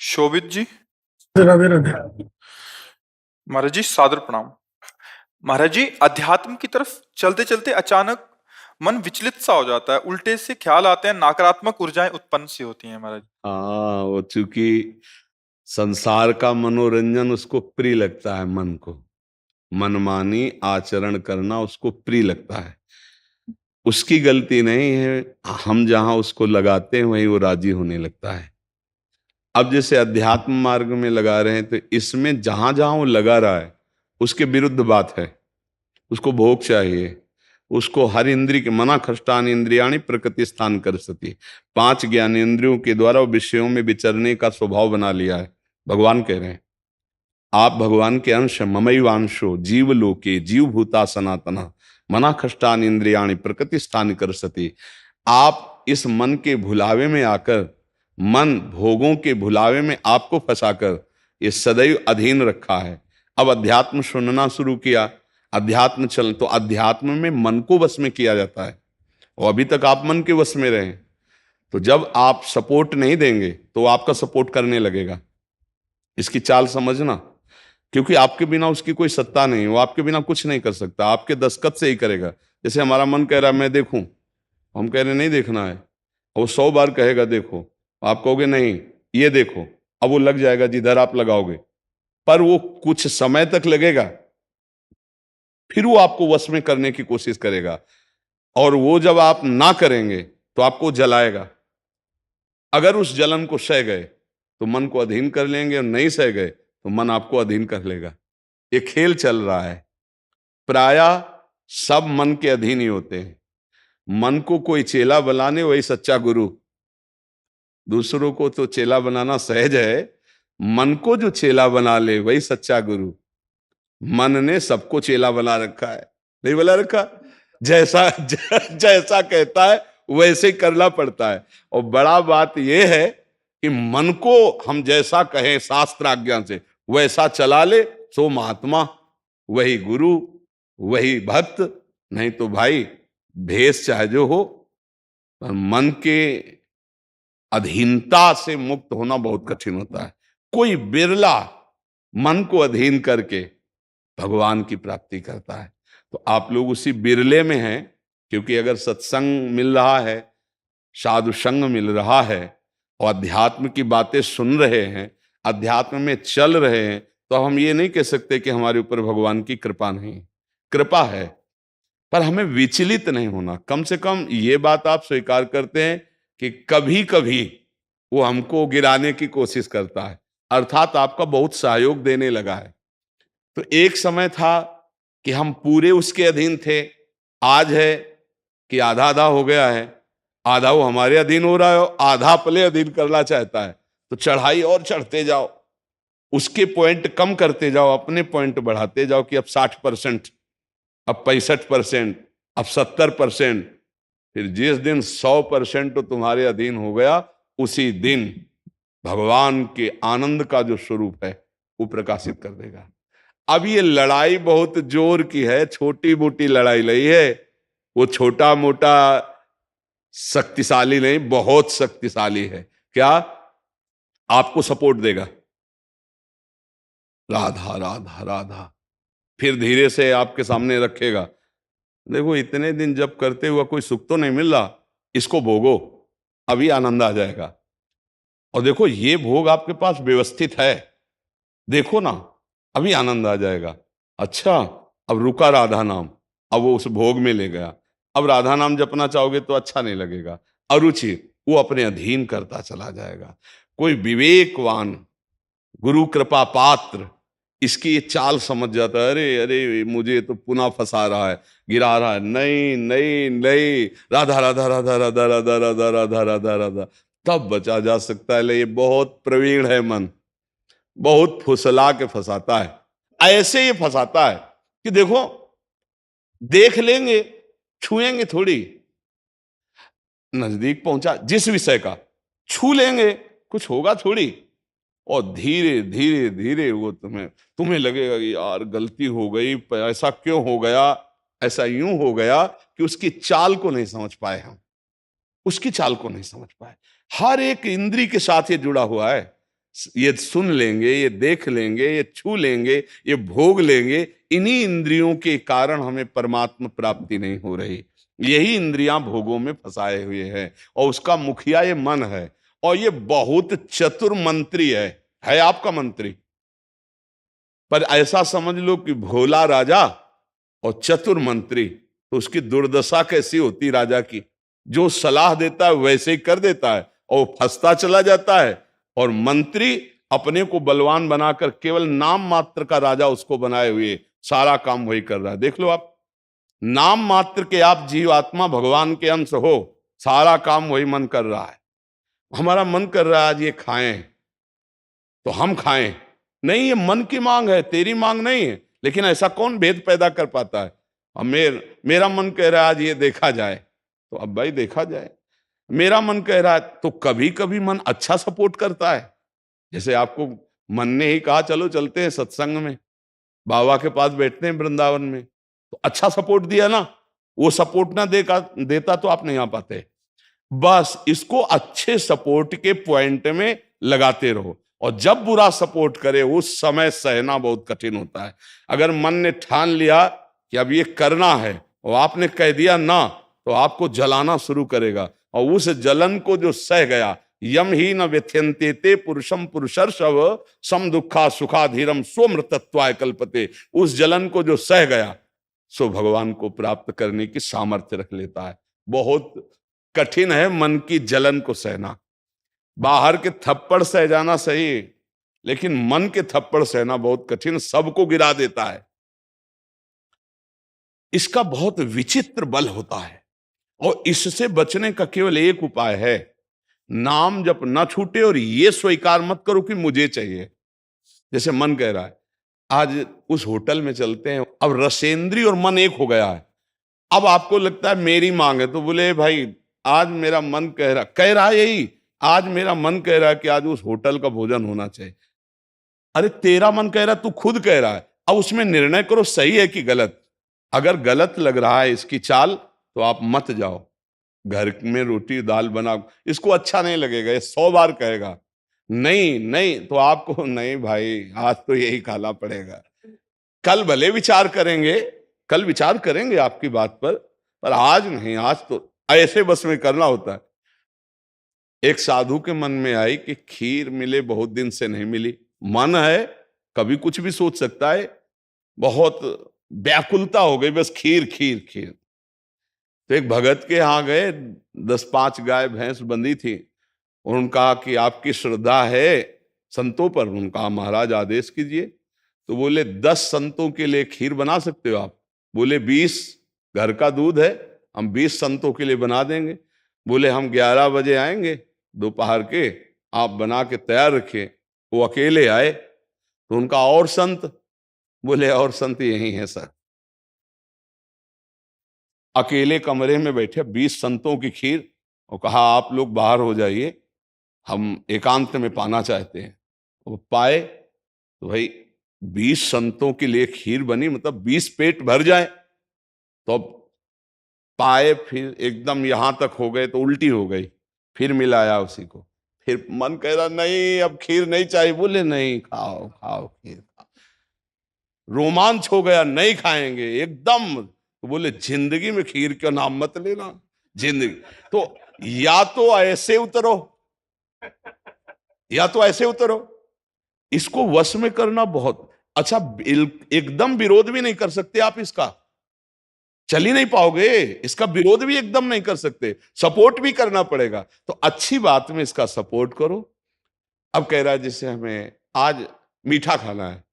शोभित जी। राधे राधे। महाराज जी सादर प्रणाम। महाराज जी, अध्यात्म की तरफ चलते चलते अचानक मन विचलित सा हो जाता है, उल्टे से ख्याल आते हैं, नकारात्मक ऊर्जाएं उत्पन्न सी होती हैं महाराज। हाँ, वो चूंकि संसार का मनोरंजन उसको प्रिय लगता है, मन को मनमानी आचरण करना उसको प्रिय लगता है। उसकी गलती नहीं है, हम जहां उसको लगाते हैं वहीं वो राजी होने लगता है। अब जैसे अध्यात्म मार्ग में लगा रहे हैं तो इसमें जहां जहां वो लगा रहा है उसके विरुद्ध बात है। उसको भोग चाहिए, उसको हर इंद्रिय के मना खष्टान इंद्रियाणी प्रकृति स्थान कर सती, 5 ज्ञानेंद्रियों के द्वारा वो विषयों में विचरने का स्वभाव बना लिया है। भगवान कह रहे हैं आप भगवान के अंश, ममैवांशो जीव लोके जीव भूता सनातना मना खष्टान इंद्रियाणी प्रकृति स्थान कर सती। आप इस मन के भुलावे में आकर, मन भोगों के भुलावे में आपको फंसाकर ये सदैव अधीन रखा है। अब अध्यात्म सुनना शुरू किया, अध्यात्म चल तो अध्यात्म में मन को वश में किया जाता है और अभी तक आप मन के वश में रहे। तो जब आप सपोर्ट नहीं देंगे तो वो आपका सपोर्ट करने लगेगा। इसकी चाल समझना, क्योंकि आपके बिना उसकी कोई सत्ता नहीं, वो आपके बिना कुछ नहीं कर सकता, आपके दस्तखत से ही करेगा। जैसे हमारा मन कह रहा है मैं देखूं, हम कह रहे नहीं देखना है, और वो 100 बार कहेगा देखो, आप कहोगे नहीं ये देखो, अब वो लग जाएगा जिधर आप लगाओगे, पर वो कुछ समय तक लगेगा, फिर वो आपको वश में करने की कोशिश करेगा, और वो जब आप ना करेंगे तो आपको जलाएगा। अगर उस जलन को सह गए तो मन को अधीन कर लेंगे, और नहीं सह गए तो मन आपको अधीन कर लेगा। ये खेल चल रहा है। प्रायः सब मन के अधीन ही होते हैं। मन को कोई चेला बनाने वही सच्चा गुरु। दूसरों को तो चेला बनाना सहज है, मन को जो चेला बना ले वही सच्चा गुरु। मन ने सबको चेला बना रखा है, नहीं बना रखा? जैसा जैसा कहता है वैसे ही करना पड़ता है। और बड़ा बात यह है कि मन को हम जैसा कहें शास्त्र आज्ञा से वैसा चला ले, सो महात्मा, वही गुरु, वही भक्त। नहीं तो भाई भेष चाहे जो हो, पर मन के अधीनता से मुक्त होना बहुत कठिन होता है। कोई बिरला मन को अधीन करके भगवान की प्राप्ति करता है। तो आप लोग उसी बिरले में हैं, क्योंकि अगर सत्संग मिल रहा है, साधु संग मिल रहा है, और अध्यात्म की बातें सुन रहे हैं, अध्यात्म में चल रहे हैं, तो हम ये नहीं कह सकते कि हमारे ऊपर भगवान की कृपा नहीं। कृपा है, पर हमें विचलित नहीं होना। कम से कम ये बात आप स्वीकार करते हैं कि कभी कभी वो हमको गिराने की कोशिश करता है, अर्थात आपका बहुत सहयोग देने लगा है। तो एक समय था कि हम पूरे उसके अधीन थे, आज है कि आधा आधा हो गया है। आधा वो हमारे अधीन हो रहा है, आधा अपने अधीन करना चाहता है। तो चढ़ाई और चढ़ते जाओ, उसके पॉइंट कम करते जाओ, अपने पॉइंट बढ़ाते जाओ कि अब 60%, अब 65%, अब 70%। फिर जिस दिन 100% तो तुम्हारे अधीन हो गया, उसी दिन भगवान के आनंद का जो स्वरूप है वो प्रकाशित कर देगा। अब ये लड़ाई बहुत जोर की है, छोटी मोटी लड़ाई नहीं है। वो छोटा मोटा शक्तिशाली नहीं, बहुत शक्तिशाली है। क्या? आपको सपोर्ट देगा, राधा राधा राधा, फिर धीरे से आपके सामने रखेगा। देखो इतने दिन जब करते हुआ कोई सुख तो नहीं मिल रहा, इसको भोगो, अभी आनंद आ जाएगा। और देखो ये भोग आपके पास व्यवस्थित है, देखो ना, अभी आनंद आ जाएगा। अच्छा, अब रुका राधा नाम, अब वो उस भोग में ले गया। अब राधा नाम जपना चाहोगे तो अच्छा नहीं लगेगा, अरुचि, वो अपने अधीन करता चला जाएगा। कोई विवेकवान गुरु कृपा पात्र इसकी ये चाल समझ जाता है, अरे अरे मुझे तो पुनः फंसा रहा है, गिरा रहा है। नहीं नहीं नहीं, राधा राधा राधा राधा राधा राधा राधा राधा राधा, तब बचा जा सकता है। ले ये बहुत प्रवीण है मन, बहुत फुसला के फंसाता है। ऐसे ये फंसाता है कि देखो देख लेंगे, छुएंगे थोड़ी, नजदीक पहुंचा जिस विषय का, छू लेंगे, कुछ होगा थोड़ी, और धीरे धीरे धीरे वो तुम्हें लगेगा कि यार गलती हो गई, ऐसा क्यों हो गया, ऐसा यूं हो गया कि उसकी चाल को नहीं समझ पाए हम, उसकी चाल को नहीं समझ पाए। हर एक इंद्री के साथ ये जुड़ा हुआ है। ये सुन लेंगे, ये देख लेंगे, ये छू लेंगे, ये भोग लेंगे, इन्हीं इंद्रियों के कारण हमें परमात्मा प्राप्ति नहीं हो रही। यही इंद्रियां भोगों में फंसाए हुए हैं और उसका मुखिया ये मन है। और ये बहुत चतुर मंत्री है आपका मंत्री। पर ऐसा समझ लो कि भोला राजा और चतुर मंत्री, तो उसकी दुर्दशा कैसी होती राजा की। जो सलाह देता है वैसे ही कर देता है और वो फंसता चला जाता है। और मंत्री अपने को बलवान बनाकर केवल नाम मात्र का राजा उसको बनाए हुए सारा काम वही कर रहा है। देख लो आप, नाम मात्र के आप जीवात्मा भगवान के अंश हो, सारा काम वही मन कर रहा है। हमारा मन कर रहा है आज ये खाएं तो हम खाएं, नहीं, ये मन की मांग है, तेरी मांग नहीं है। लेकिन ऐसा कौन भेद पैदा कर पाता है। अब मेरा मन कह रहा है आज ये देखा जाए, तो अब भाई देखा जाए। मेरा मन कह रहा है, तो कभी कभी मन अच्छा सपोर्ट करता है। जैसे आपको मन ने ही कहा चलो चलते हैं सत्संग में, बाबा के पास बैठते हैं वृंदावन में, तो अच्छा सपोर्ट दिया ना। वो सपोर्ट ना देता तो आप नहीं आ पाते। बस इसको अच्छे सपोर्ट के पॉइंट में लगाते रहो। और जब बुरा सपोर्ट करे उस समय सहना बहुत कठिन होता है। अगर मन ने ठान लिया कि अब ये करना है और आपने कह दिया ना, तो आपको जलाना शुरू करेगा। और उस जलन को जो सह गया, यम ही न व्यथ्यन्ते ते पुरुषम पुरुषर्षव सम दुखा सुखाधीरम स्वमृतत्वाय कल्पते, उस जलन को जो सह गया सो भगवान को प्राप्त करने की सामर्थ्य रख लेता है। बहुत कठिन है मन की जलन को सहना। बाहर के थप्पड़ सह जाना सही, लेकिन मन के थप्पड़ सहना बहुत कठिन, सबको गिरा देता है। इसका बहुत विचित्र बल होता है और इससे बचने का केवल एक उपाय है, नाम जप न छूटे और ये स्वीकार मत करो कि मुझे चाहिए। जैसे मन कह रहा है आज उस होटल में चलते हैं, अब रसेंद्री और मन एक हो गया है। अब आपको लगता है मेरी मांग है, तो बोले भाई आज मेरा मन कह रहा है यही, आज मेरा मन कह रहा है कि आज उस होटल का भोजन होना चाहिए। अरे तेरा मन कह रहा है, तू खुद कह रहा है, अब उसमें निर्णय करो सही है कि गलत। अगर गलत लग रहा है इसकी चाल तो आप मत जाओ। घर में रोटी दाल बनाओ, इसको अच्छा नहीं लगेगा, ये 100 बार कहेगा नहीं नहीं, तो आपको नहीं भाई आज तो यही खाना पड़ेगा। कल भले विचार करेंगे, कल विचार करेंगे आपकी बात पर आज नहीं, आज तो ऐसे बस में करना होता है। एक साधु के मन में आई कि खीर मिले, बहुत दिन से नहीं मिली, मन है कभी कुछ भी सोच सकता है, बहुत व्याकुलता हो गई, बस खीर खीर खीर। तो एक भगत के यहाँ गए, 10-5 गाय भैंस बंधी थी, और उनका कि आपकी श्रद्धा है संतों पर। उनका महाराज आदेश कीजिए। तो बोले 10 संतों के लिए खीर बना सकते हो आप? बोले 20, घर का दूध है, हम 20 संतों के लिए बना देंगे। बोले हम 11 बजे आएंगे दोपहर के, आप बना के तैयार रखिए। वो अकेले आए, तो उनका और संत? बोले और संत यही है सर। अकेले कमरे में बैठे 20 संतों की खीर, और कहा आप लोग बाहर हो जाइए, हम एकांत में पाना चाहते हैं। वो पाए तो भाई 20 संतों के लिए खीर बनी, मतलब 20 पेट भर जाए। तो अब पाए, फिर एकदम यहां तक हो गए तो उल्टी हो गई, फिर मिलाया उसी को। फिर मन कह रहा नहीं अब खीर नहीं चाहिए। बोले नहीं, खाओ खाओ खीर खाओ। रोमांच हो गया, नहीं खाएंगे एकदम। तो बोले जिंदगी में खीर का नाम मत लेना, जिंदगी। तो या तो ऐसे उतरो, या तो ऐसे उतरो। इसको वश में करना बहुत अच्छा। एकदम विरोध भी नहीं कर सकते आप इसका, चल ही नहीं पाओगे। इसका विरोध भी एकदम नहीं कर सकते, सपोर्ट भी करना पड़ेगा। तो अच्छी बात में इसका सपोर्ट करो। अब कह रहा है जैसे हमें आज मीठा खाना है,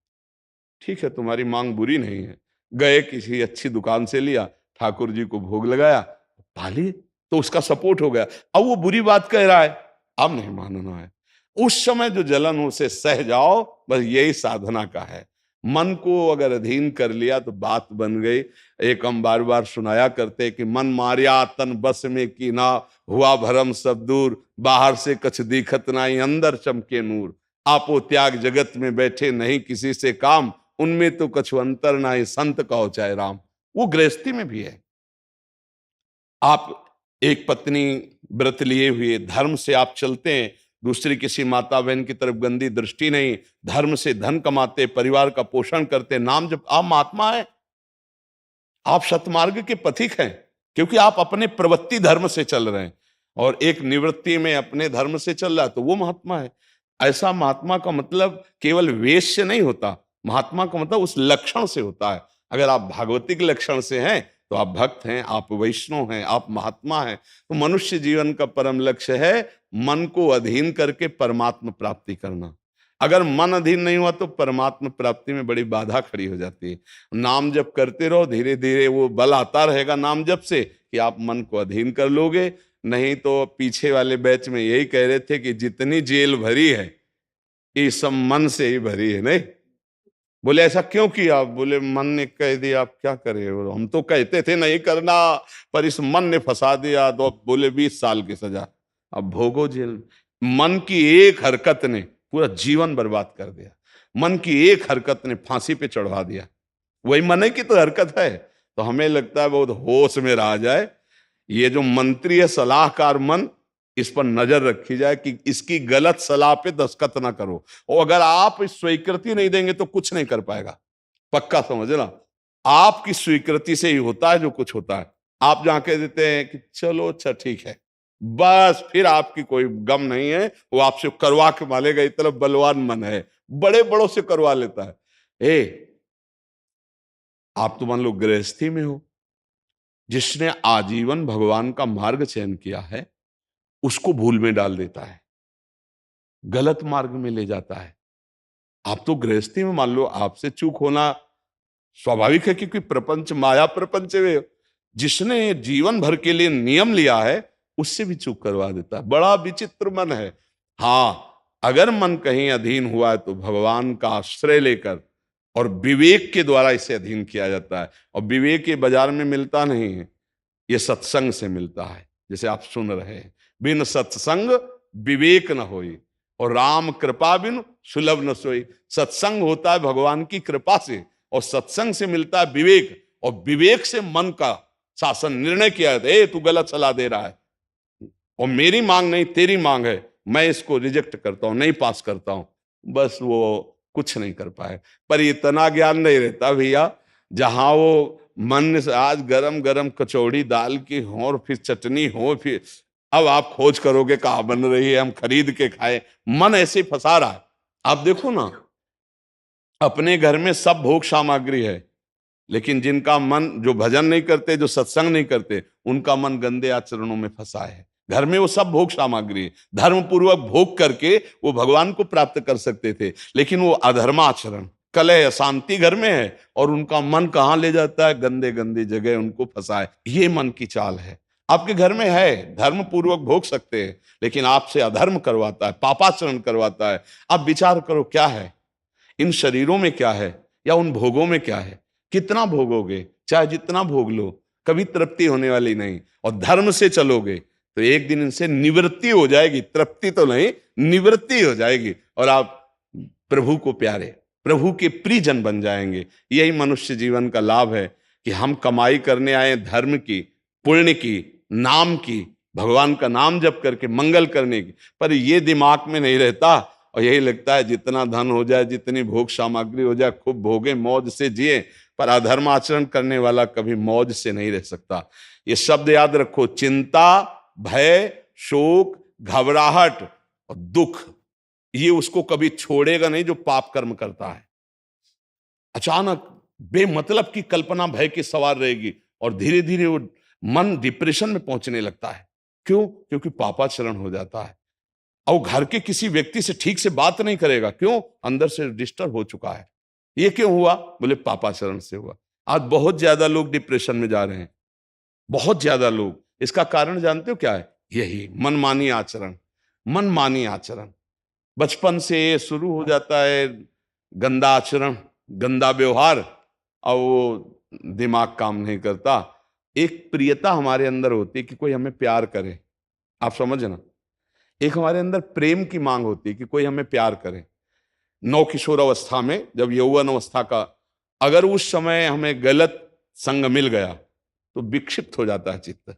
ठीक है तुम्हारी मांग बुरी नहीं है। गए किसी अच्छी दुकान से लिया, ठाकुर जी को भोग लगाया, पा लिए, तो उसका सपोर्ट हो गया। अब वो बुरी बात कह रहा है, अब नहीं मानना है। उस समय जो जलन उसे सह जाओ, बस यही साधना का है। मन को अगर अधीन कर लिया तो बात बन गई। एक हम बार बार सुनाया करते कि मन मारिया तन बस में की ना, हुआ भरम सब दूर, बाहर से कछ दिखत नाई, अंदर चमके नूर। आपो त्याग जगत में बैठे नहीं किसी से काम, उनमें तो कछु अंतर नाई, संत कहो चाहे राम। वो गृहस्थी में भी है। आप एक पत्नी व्रत लिए हुए धर्म से आप चलते हैं, दूसरी किसी माता बहन की तरफ गंदी दृष्टि नहीं, धर्म से धन कमाते, परिवार का पोषण करते, नाम जब आप महात्मा है, आप सतमार्ग के पथिक हैं, क्योंकि आप अपने प्रवृत्ति धर्म से चल रहे हैं और एक निवृत्ति में अपने धर्म से चल रहा है, तो वो महात्मा है। ऐसा महात्मा का मतलब केवल वेश से नहीं होता, महात्मा का मतलब उस लक्षण से होता है। अगर आप भागवतिक लक्षण से हैं तो आप भक्त हैं, आप वैष्णव हैं, आप महात्मा हैं। तो मनुष्य जीवन का परम लक्ष्य है मन को अधीन करके परमात्मा प्राप्ति करना। अगर मन अधीन नहीं हुआ तो परमात्मा प्राप्ति में बड़ी बाधा खड़ी हो जाती है। नाम जप करते रहो, धीरे धीरे वो बल आता रहेगा नाम जप से कि आप मन को अधीन कर लोगे। नहीं तो पीछे वाले बैच में यही कह रहे थे कि जितनी जेल भरी है ये सब मन से ही भरी है। नहीं बोले ऐसा क्यों किया? बोले मन ने कह दिया, आप क्या करें, हम तो कहते थे नहीं करना, पर इस मन ने फंसा दिया। तो बोले 20 साल की सजा, अब भोगो जेल। मन की एक हरकत ने पूरा जीवन बर्बाद कर दिया, मन की एक हरकत ने फांसी पे चढ़वा दिया। वही मन की तो हरकत है। तो हमें लगता है बहुत होश में रहा जाए, ये जो मंत्री है सलाहकार मन, इस पर नजर रखी जाए कि इसकी गलत सलाह पे दस्तखत ना करो। और अगर आप स्वीकृति नहीं देंगे तो कुछ नहीं कर पाएगा, पक्का समझना। आपकी स्वीकृति से ही होता है जो कुछ होता है। आप जहां कह देते हैं कि चलो अच्छा ठीक है, बस फिर आपकी कोई गम नहीं है, वो आपसे करवा के मालेगा। इतना बलवान मन है, बड़े बड़ों से करवा लेता है। आप तो मान लो गृहस्थी में हो, जिसने आजीवन भगवान का मार्ग चयन किया है उसको भूल में डाल देता है, गलत मार्ग में ले जाता है। आप तो गृहस्थी में मान लो आपसे चूक होना स्वाभाविक है, क्योंकि प्रपंच माया प्रपंच में जिसने जीवन भर के लिए नियम लिया है उससे भी चूक करवा देता है। बड़ा विचित्र मन है। हाँ, अगर मन कहीं अधीन हुआ है तो भगवान का आश्रय लेकर और विवेक के द्वारा इसे अधीन किया जाता है। और विवेक ये बाजार में मिलता नहीं है, ये सत्संग से मिलता है। जैसे आप सुन रहे हैं, बिन सत्संग विवेक न होई और राम कृपा बिन सुलभ न सोई। सत्संग होता है भगवान की कृपा से, और सत्संग से मिलता है विवेक, और विवेक से मन का शासन। निर्णय किया जाता है, तू गलत सलाह दे रहा है और मेरी मांग नहीं तेरी मांग है, मैं इसको रिजेक्ट करता हूं, नहीं पास करता हूं। बस वो कुछ नहीं कर पाए। पर इतना ज्ञान नहीं रहता भैया, जहां वो मन से आज गरम गरम कचौड़ी दाल की हो और फिर चटनी हो, फिर अब आप खोज करोगे कहाँ बन रही है, हम खरीद के खाए। मन ऐसे ही फंसा रहा है। आप देखो ना, अपने घर में सब भोग सामग्री है, लेकिन जिनका मन, जो भजन नहीं करते, जो सत्संग नहीं करते, उनका मन गंदे आचरणों में फंसा है। घर में वो सब भोग सामग्री, धर्म पूर्वक भोग करके वो भगवान को प्राप्त कर सकते थे, लेकिन वो अधर्माचरण, कलह, अशांति घर में है, और उनका मन कहां ले जाता है? गंदे गंदी जगह उनको फंसाए। ये मन की चाल है। आपके घर में है, धर्म पूर्वक भोग सकते हैं, लेकिन आपसे अधर्म करवाता है, पापाचरण करवाता है। आप विचार करो क्या है इन शरीरों में, क्या है, या उन भोगों में क्या है? कितना भोगोगे? चाहे जितना भोग लो, कभी तृप्ति होने वाली नहीं। और धर्म से चलोगे तो एक दिन इनसे निवृत्ति हो जाएगी, तृप्ति तो नहीं, निवृत्ति हो जाएगी, और आप प्रभु को प्यारे, प्रभु के प्रियजन बन जाएंगे। यही मनुष्य जीवन का लाभ है कि हम कमाई करने आए धर्म की, पुण्य की, नाम की, भगवान का नाम जप करके मंगल करने की, पर ये दिमाग में नहीं रहता। और यही लगता है जितना धन हो जाए, जितनी भोग सामग्री हो जाए, खूब भोगे, मौज से जिए। पर अधर्म आचरण करने वाला कभी मौज से नहीं रह सकता। ये शब्द याद रखो, चिंता, भय, शोक, घबराहट और दुख, ये उसको कभी छोड़ेगा नहीं जो पाप कर्म करता है। अचानक बेमतलब की कल्पना भय की सवार रहेगी और धीरे धीरे वो मन डिप्रेशन में पहुंचने लगता है। क्यों? क्योंकि पापाचरण हो जाता है। और घर के किसी व्यक्ति से ठीक से बात नहीं करेगा। क्यों? अंदर से डिस्टर्ब हो चुका है। ये क्यों हुआ? बोले पापाचरण से हुआ। आज बहुत ज्यादा लोग डिप्रेशन में जा रहे हैं, बहुत ज्यादा लोग। इसका कारण जानते हो क्या है? यही मनमानी आचरण। मनमानी आचरण बचपन से शुरू हो जाता है, गंदा आचरण, गंदा व्यवहार, और वो दिमाग काम नहीं करता। एक प्रियता हमारे अंदर होती है कि कोई हमें प्यार करे, आप समझना। एक हमारे अंदर प्रेम की मांग होती है कि कोई हमें प्यार करे। नौ किशोर अवस्था में, जब यौवन अवस्था का, अगर उस समय हमें गलत संग मिल गया तो विक्षिप्त हो जाता है चित्त।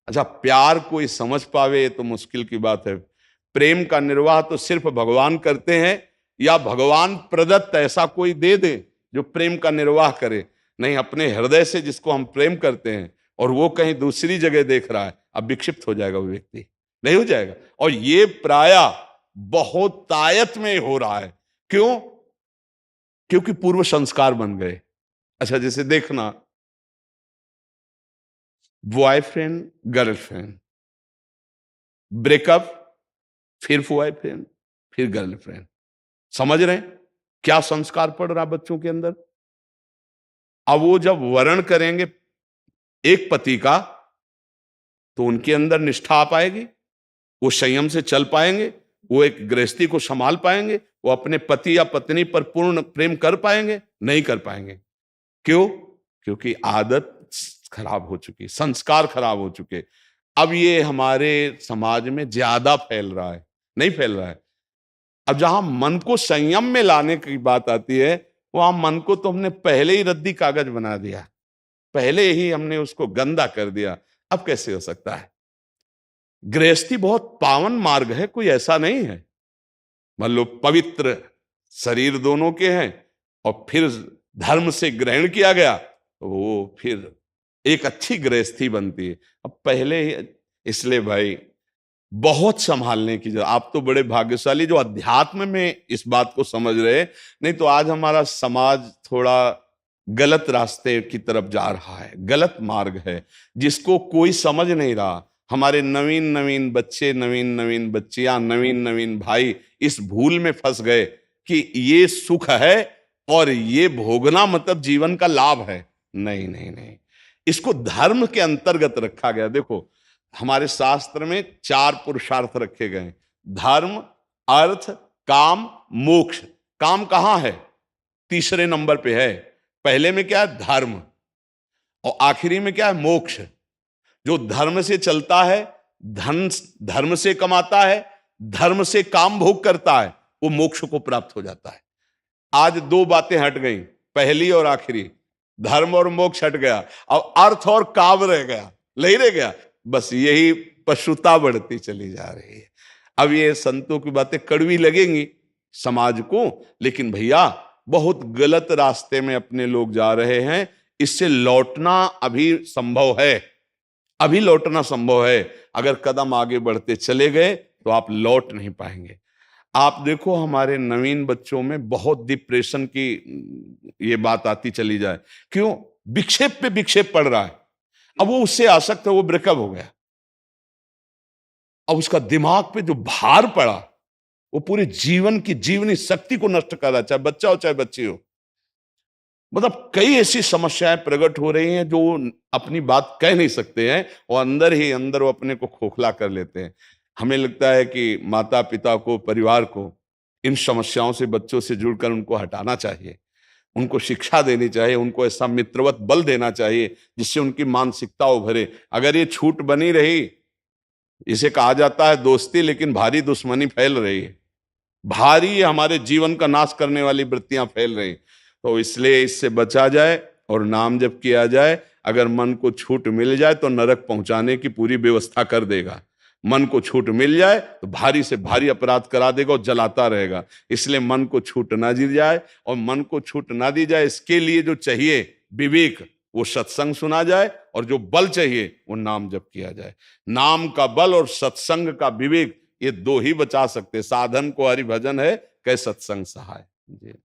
अच्छा, प्यार कोई समझ पावे तो मुश्किल की बात है। प्रेम का निर्वाह तो सिर्फ भगवान करते हैं, या भगवान प्रदत्त ऐसा कोई दे दे जो प्रेम का निर्वाह करे। नहीं, अपने हृदय से जिसको हम प्रेम करते हैं और वो कहीं दूसरी जगह देख रहा है, अब विक्षिप्त हो जाएगा वो व्यक्ति, नहीं हो जाएगा। और ये प्रायः बहुत तायत में हो रहा है। क्यों? क्योंकि पूर्व संस्कार बन गए। अच्छा, जैसे देखना, बॉयफ्रेंड गर्लफ्रेंड, ब्रेकअप, फिर बॉयफ्रेंड, फिर गर्लफ्रेंड। समझ रहे हैं क्या संस्कार पड़ रहा बच्चों के अंदर? अब वो जब वर्ण करेंगे एक पति का, तो उनके अंदर निष्ठा आ पाएगी, वो संयम से चल पाएंगे, वो एक गृहस्थी को संभाल पाएंगे, वो अपने पति या पत्नी पर पूर्ण प्रेम कर पाएंगे? नहीं कर पाएंगे। क्यों? क्योंकि आदत खराब हो चुकी, संस्कार खराब हो चुके। अब ये हमारे समाज में ज्यादा फैल रहा है, नहीं फैल रहा है। अब जहां मन को संयम में लाने की बात आती है, वहां मन को तो हमने पहले ही रद्दी कागज बना दिया, पहले ही हमने उसको गंदा कर दिया। अब कैसे हो सकता है? गृहस्थी बहुत पावन मार्ग है, कोई ऐसा नहीं है। मान लो पवित्र शरीर दोनों के हैं और फिर धर्म से ग्रहण किया गया, तो वो फिर एक अच्छी गृहस्थी बनती है। अब पहले ही, इसलिए भाई बहुत संभालने की जरूरत। आप तो बड़े भाग्यशाली जो अध्यात्म में इस बात को समझ रहे, नहीं तो आज हमारा समाज थोड़ा गलत रास्ते की तरफ जा रहा है, गलत मार्ग है जिसको कोई समझ नहीं रहा। हमारे नवीन नवीन बच्चे, नवीन नवीन बच्चियां, नवीन नवीन भाई इस भूल में फंस गए कि ये सुख है और ये भोगना मतलब जीवन का लाभ है। नहीं नहीं नहीं, इसको धर्म के अंतर्गत रखा गया। देखो, हमारे शास्त्र में 4 पुरुषार्थ रखे गए, धर्म, अर्थ, काम, मोक्ष। काम कहां है? तीसरे नंबर पे है। पहले में क्या है? धर्म, और आखिरी में क्या है? मोक्ष। जो धर्म से चलता है, धन धर्म से कमाता है, धर्म से काम भोग करता है, वो मोक्ष को प्राप्त हो जाता है। आज 2 बातें हट गई, पहली और आखिरी, धर्म और मोक्ष हट गया, अब अर्थ और काम रह गया, नहीं रह गया। बस यही पशुता बढ़ती चली जा रही है। अब ये संतों की बातें कड़वी लगेंगी समाज को, लेकिन भैया बहुत गलत रास्ते में अपने लोग जा रहे हैं। इससे लौटना अभी संभव है, अभी लौटना संभव है। अगर कदम आगे बढ़ते चले गए तो आप लौट नहीं पाएंगे। आप देखो, हमारे नवीन बच्चों में बहुत डिप्रेशन की ये बात आती चली जाए। क्यों? विक्षेप पे विक्षेप पड़ रहा है। अब वो उससे आसक्त है, वो ब्रेकअप हो गया, अब उसका दिमाग पे जो भार पड़ा वो पूरे जीवन की जीवनी शक्ति को नष्ट कर रहा है, चाहे बच्चा हो चाहे बच्ची हो। मतलब कई ऐसी समस्याएं प्रकट हो रही हैं जो अपनी बात कह नहीं सकते हैं और अंदर ही अंदर वो अपने को खोखला कर लेते हैं। हमें लगता है कि माता पिता को, परिवार को इन समस्याओं से, बच्चों से जुड़कर उनको हटाना चाहिए, उनको शिक्षा देनी चाहिए, उनको ऐसा मित्रवत बल देना चाहिए जिससे उनकी मानसिकता उभरे। अगर ये छूट बनी रही, इसे कहा जाता है दोस्ती, लेकिन भारी दुश्मनी फैल रही है, भारी हमारे जीवन का नाश करने वाली वृत्तियां फैल रही। तो इसलिए इससे बचा जाए और नाम जप किया जाए। अगर मन को छूट मिल जाए तो नरक पहुंचाने की पूरी व्यवस्था कर देगा। मन को छूट मिल जाए तो भारी से भारी अपराध करा देगा और जलाता रहेगा। इसलिए मन को छूट ना दी जाए, और मन को छूट ना दी जाए इसके लिए जो चाहिए विवेक, वो सत्संग सुना जाए, और जो बल चाहिए वो नाम जप किया जाए। नाम का बल और सत्संग का विवेक, ये 2 ही बचा सकते। साधन को हरि भजन है, कै सत्संग सहाय। जी।